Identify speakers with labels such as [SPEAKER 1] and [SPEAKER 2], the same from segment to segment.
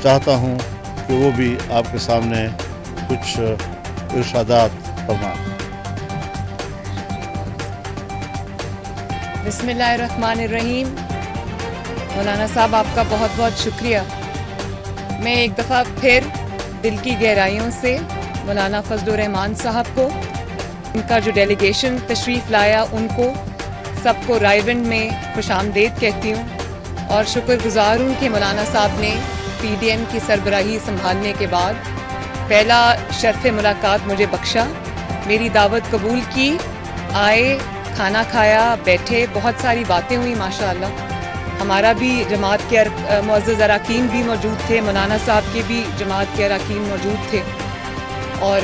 [SPEAKER 1] चाहता हूँ कि वो भी आपके सामने कुछ इरशादात फरमाएं।
[SPEAKER 2] बिस्मिल्लाहिर्रहमानिर्रहीम। मौलाना साहब, आपका बहुत बहुत शुक्रिया। मैं एक दफ़ा फिर दिल की गहराइयों से मौलाना फजलुर रहमान साहब को, उनका जो डेलीगेशन तशरीफ़ लाया, उनको सबको रायविंड में खुशामदीद कहती हूँ और शुक्रगुज़ार हूँ कि मौलाना साहब ने PDM की सरबराही संभालने के बाद पहला शर्फ़ मुलाकात मुझे बख्शा, मेरी दावत कबूल की, आए, खाना खाया, बैठे, बहुत सारी बातें हुई माशाअल्लाह। हमारा भी जमात के मुअज़्ज़ज़ अरकान भी मौजूद थे, मौलाना साहब के भी जमात के अरकान मौजूद थे और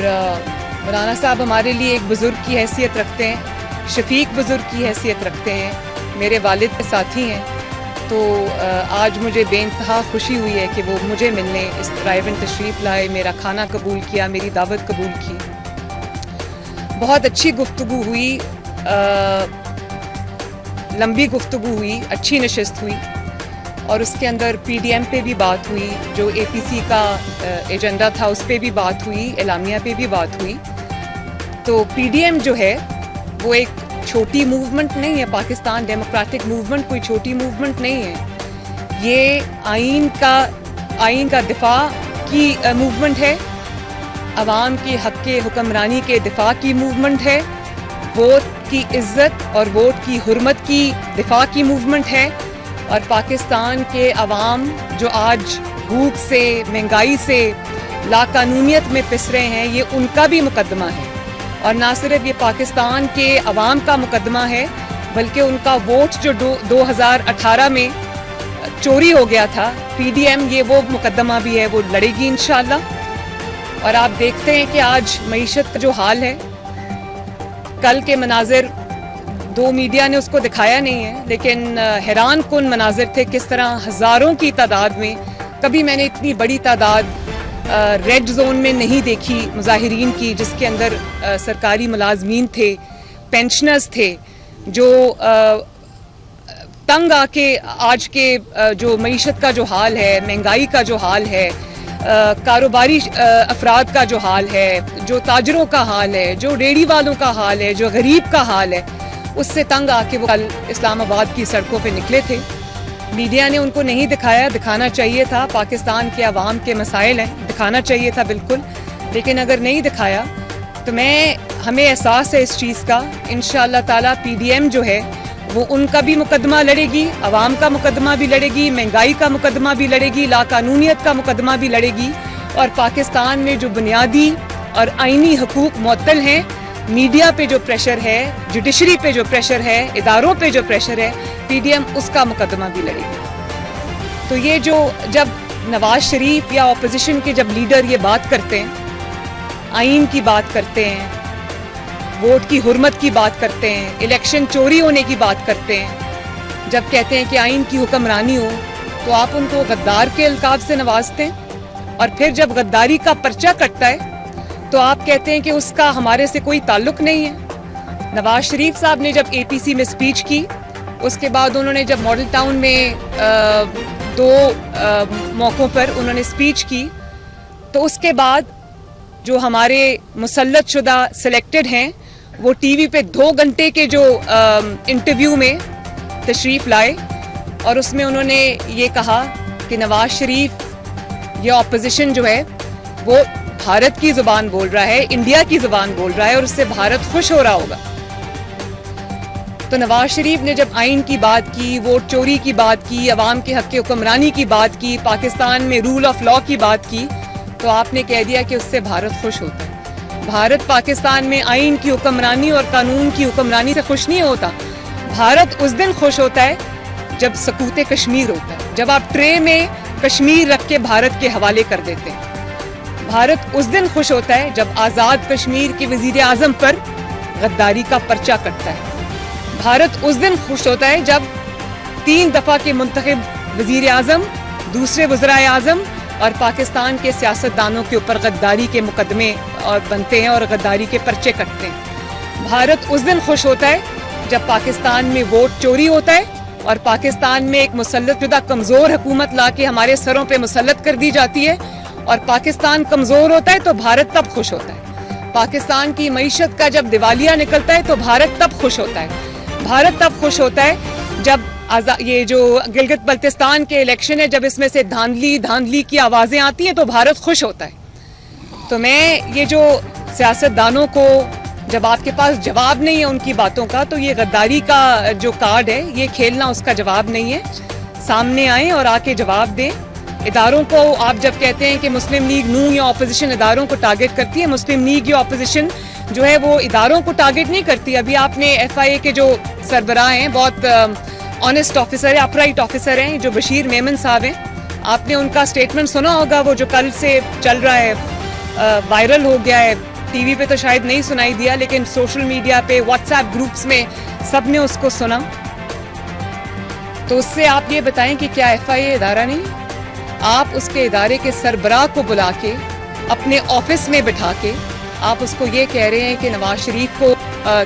[SPEAKER 2] मौलाना साहब हमारे लिए एक बुज़ुर्ग की हैसियत रखते हैं, शफ़ीक बुज़ुर्ग की हैसियत रखते हैं, मेरे वालिद के साथी हैं। तो आज मुझे बेइंतहा खुशी हुई है कि वो मुझे मिलने इस रायविंड तशरीफ़ लाए, मेरा खाना कबूल किया, मेरी दावत कबूल की। बहुत अच्छी गुफ्तगू हुई, लंबी गुफ्तगू हुई, अच्छी नशिस्त हुई और उसके अंदर PDM पे भी बात हुई, जो APC का एजेंडा था उस पे भी बात हुई, एलामिया पे भी बात हुई। तो PDM जो है वो एक छोटी मूवमेंट नहीं है, पाकिस्तान डेमोक्रेटिक मूवमेंट कोई छोटी मूवमेंट नहीं है, ये आइन का दिफा की मूवमेंट है, अवाम के हक़ के हुक्मरानी के दिफा की मूवमेंट है, वोट की इज़्ज़त और वोट की हुर्मत की दिफा की मूवमेंट है और पाकिस्तान के अवाम जो आज भूख से, महंगाई से, लाकानूनियत में पिस रहे हैं, ये उनका भी मुकदमा है और ना सिर्फ ये पाकिस्तान के अवाम का मुकदमा है बल्कि उनका वोट जो 2018 में चोरी हो गया था, PDM ये वो मुकदमा भी है, वो लड़ेगी इंशाअल्लाह। और आप देखते हैं कि आज मईशत का जो हाल है, कल के मनाजिर दो मीडिया ने उसको दिखाया नहीं है लेकिन हैरान कुन मनाजिर थे, किस तरह हज़ारों की तादाद में, कभी मैंने इतनी बड़ी तादाद रेड जोन में नहीं देखी मुजाहिरीन की, जिसके अंदर सरकारी मुलाजमीन थे, पेंशनर्स थे, जो तंग आके आज के जो मईशत का जो हाल है, महंगाई का जो हाल है, कारोबारी अफराद का जो हाल है, जो ताजरों का हाल है, जो रेडी वालों का हाल है, जो गरीब का हाल है, उससे तंग आके वो कल इस्लामाबाद की सड़कों पे निकले थे। मीडिया ने उनको नहीं दिखाया, दिखाना चाहिए था, पाकिस्तान के अवाम के मसाइल हैं, दिखाना चाहिए था बिल्कुल, लेकिन अगर नहीं दिखाया तो हमें एहसास है इस चीज़ का, इंशाअल्लाह ताला PDM जो है वो उनका भी मुकदमा लड़ेगी, अवाम का मुकदमा भी लड़ेगी, महंगाई का मुकदमा भी लड़ेगी, लाकानूनियत का मुकदमा भी लड़ेगी और पाकिस्तान में जो बुनियादी और आइनी हकूक़ मुअत्तल हैं, मीडिया पे जो प्रेशर है, जुडिशरी पे जो प्रेशर है, इदारों पे जो प्रेशर है, PDM उसका मुकदमा भी लड़ेगी। तो ये जो जब नवाज शरीफ या अपोजिशन के जब लीडर ये बात करते हैं, आइन की बात करते हैं, वोट की हुर्मत की बात करते हैं, इलेक्शन चोरी होने की बात करते हैं, जब कहते हैं कि आइन की हुक्मरानी हो, तो आप उनको गद्दार के अलकाब से नवाजते हैं और फिर जब गद्दारी का पर्चा कटता है तो आप कहते हैं कि उसका हमारे से कोई ताल्लुक नहीं है। नवाज शरीफ साहब ने जब APC में स्पीच की, उसके बाद उन्होंने जब मॉडल टाउन में दो मौक़ों पर उन्होंने स्पीच की, तो उसके बाद जो हमारे मुसल्लत शुदा सिलेक्टेड हैं वो TV पे 2 घंटे के जो इंटरव्यू में तशरीफ़ लाए और उसमें उन्होंने ये कहा कि नवाज शरीफ ये अपोजिशन जो है वो भारत की ज़ुबान बोल रहा है, इंडिया की ज़ुबान बोल रहा है और उससे भारत खुश हो रहा होगा। तो नवाज शरीफ ने जब आइन की बात की, वोट चोरी की बात की, अवाम के हक़ के हुक्मरानी की बात की, पाकिस्तान में रूल ऑफ लॉ की बात की, तो आपने कह दिया कि उससे भारत खुश होता है। भारत पाकिस्तान में आइन की हुक्मरानी और कानून की हुक्मरानी से खुश नहीं होता। भारत उस दिन खुश होता है जब सकूत कश्मीर होता है, जब आप ट्रे में कश्मीर रख के भारत के हवाले कर देते हैं। भारत उस दिन खुश होता है जब आज़ाद कश्मीर के वज़ीर आज़म पर गद्दारी का पर्चा कटता है। भारत उस दिन खुश होता है जब 3 दफ़ा के मुंतखब वज़ीर आज़म, दूसरे वज़राए आज़म और पाकिस्तान के सियासतदानों के ऊपर गद्दारी के मुकदमे और बनते हैं और गद्दारी के पर्चे कटते हैं। भारत उस दिन खुश होता है जब पाकिस्तान में वोट चोरी होता है اور پاکستان میں ایک مسلط شدہ کمزور حکومت لا کے ہمارے سروں پہ مسلط کر دی جاتی ہے، اور پاکستان کمزور ہوتا ہے تو بھارت تب خوش ہوتا ہے۔ پاکستان کی معیشت کا جب دیوالیہ نکلتا ہے تو بھارت تب خوش ہوتا ہے۔ بھارت تب خوش ہوتا ہے جب یہ جو گلگت بلتستان کے الیکشن ہے، جب اس میں سے دھاندلی کی آوازیں آتی ہیں تو بھارت خوش ہوتا ہے۔ تو میں یہ جو سیاستدانوں کو جب آپ کے پاس جواب نہیں ہے ان کی باتوں کا، تو یہ غداری کا جو کارڈ ہے یہ کھیلنا اس کا جواب نہیں ہے۔ سامنے آئیں اور آ کے جواب دیں۔ اداروں کو آپ جب کہتے ہیں کہ مسلم لیگ نون یا اپوزیشن اداروں کو ٹارگٹ کرتی ہے، مسلم لیگ یا اپوزیشن جو ہے وہ اداروں کو ٹارگٹ نہیں کرتی۔ ابھی آپ نے ایف آئی اے کے جو سربراہ ہیں، بہت آنیسٹ آفیسر ہیں، اپرائٹ آفیسر ہیں، جو بشیر میمن صاحب ہیں، آپ نے ان کا اسٹیٹمنٹ سنا ہوگا، وہ جو کل سے چل رہا ہے، وائرل ہو گیا ہے، ٹی وی پہ تو شاید نہیں سنائی دیا لیکن سوشل میڈیا پہ واٹس ایپ گروپس میں سب نے اس کو سنا۔ تو اس سے آپ یہ بتائیں کہ کیا ایف آئی اے ادارہ نہیں؟ آپ اس کے ادارے کے سربراہ کو بلا کے اپنے آفس میں بٹھا کے آپ اس کو یہ کہہ رہے ہیں کہ نواز شریف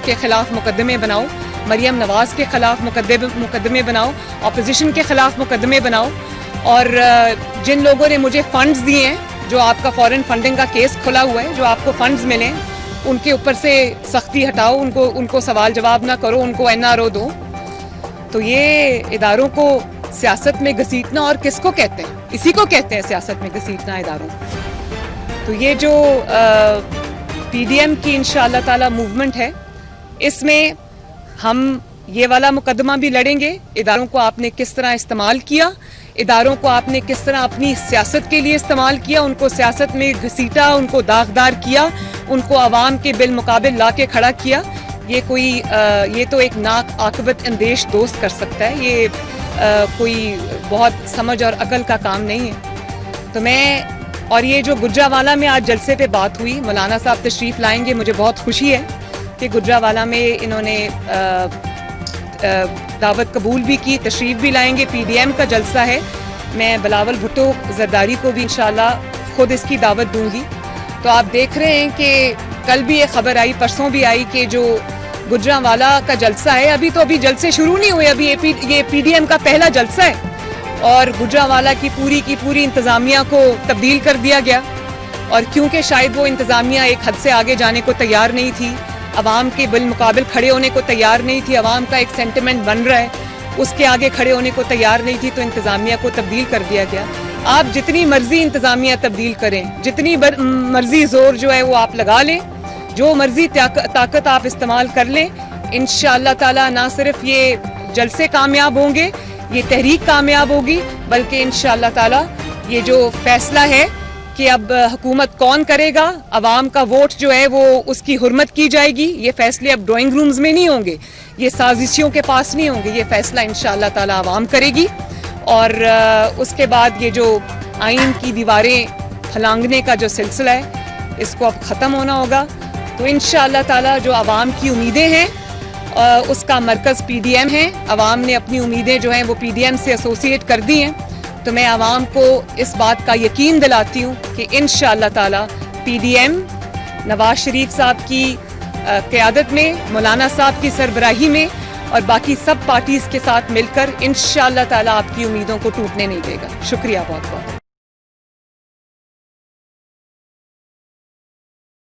[SPEAKER 2] کے خلاف مقدمے بناؤ، مریم نواز کے خلاف مقدمے بناؤ، اپوزیشن کے خلاف مقدمے بناؤ، اور جن لوگوں نے مجھے فنڈز دیے ہیں، جو آپ کا فورن فنڈنگ کا کیس کھلا ہوا ہے، جو آپ کو فنڈز ملیں ان کے اوپر سے سختی ہٹاؤ، ان کو سوال جواب نہ کرو، ان کو این آر او دو۔ تو یہ اداروں کو سیاست میں گھسیٹنا اور کس کو کہتے ہیں؟ اسی کو کہتے ہیں سیاست میں گھسیٹنا اداروں۔ تو یہ جو پی ڈی ایم کی انشاءاللہ تعالی موومنٹ ہے، اس میں ہم یہ والا مقدمہ بھی لڑیں گے۔ اداروں کو آپ نے کس طرح استعمال کیا، اداروں کو آپ نے کس طرح اپنی سیاست کے لیے استعمال کیا، ان کو سیاست میں گھسیٹا، ان کو داغدار کیا، ان کو عوام کے بالمقابل لا کے کھڑا کیا، یہ تو ایک ناک عاقبت اندیش دوست کر سکتا ہے، یہ کوئی بہت سمجھ اور عقل کا کام نہیں ہے۔ تو اور یہ جو گجرانوالہ میں آج جلسے پہ بات ہوئی، مولانا صاحب تشریف لائیں گے، مجھے بہت خوشی ہے کہ گجرانوالہ میں انہوں نے دعوت قبول بھی کی، تشریف بھی لائیں گے، پی ڈی ایم کا جلسہ ہے۔ میں بلاول بھٹو زرداری کو بھی انشاءاللہ خود اس کی دعوت دوں گی۔ تو آپ دیکھ رہے ہیں کہ کل بھی یہ خبر آئی، پرسوں بھی آئی کہ جو گجرانوالہ کا جلسہ ہے، ابھی جلسے شروع نہیں ہوئے، ابھی یہ پی ڈی ایم کا پہلا جلسہ ہے، اور گجرانوالہ کی پوری انتظامیہ کو تبدیل کر دیا گیا، اور کیونکہ شاید وہ انتظامیہ ایک حد سے آگے جانے کو تیار نہیں تھی، عوام کے بالمقابل کھڑے ہونے کو تیار نہیں تھی، عوام کا ایک سینٹیمنٹ بن رہا ہے، اس کے آگے کھڑے ہونے کو تیار نہیں تھی، تو انتظامیہ کو تبدیل کر دیا گیا۔ آپ جتنی مرضی انتظامیہ تبدیل کریں، جتنی مرضی زور جو ہے وہ آپ لگا لیں، جو مرضی طاقت آپ استعمال کر لیں، انشاءاللہ تعالی نہ صرف یہ جلسے کامیاب ہوں گے، یہ تحریک کامیاب ہوگی، بلکہ انشاءاللہ تعالی یہ جو فیصلہ ہے کہ اب حکومت کون کرے گا، عوام کا ووٹ جو ہے وہ اس کی حرمت کی جائے گی، یہ فیصلے اب ڈرائنگ رومز میں نہیں ہوں گے، یہ سازشیوں کے پاس نہیں ہوں گے، یہ فیصلہ انشاءاللہ تعالی عوام کرے گی، اور اس کے بعد یہ جو آئین کی دیواریں پھلانگنے کا جو سلسلہ ہے، اس کو اب ختم ہونا ہوگا۔ تو انشاءاللہ تعالی جو عوام کی امیدیں ہیں اس کا مرکز پی ڈی ایم ہے، عوام نے اپنی امیدیں جو ہیں وہ پی ڈی ایم سے ایسوسیٹ کر دی ہیں، تو میں عوام کو اس بات کا یقین دلاتی ہوں کہ انشاءاللہ تعالی P D M Nawaz Sharif صاحب کی قیادت میں، مولانا صاحب کی سربراہی میں اور باقی سب پارٹیز کے ساتھ مل کر انشاءاللہ تعالی آپ کی امیدوں کو ٹوٹنے نہیں دے گا۔ شکریہ بہت بہت۔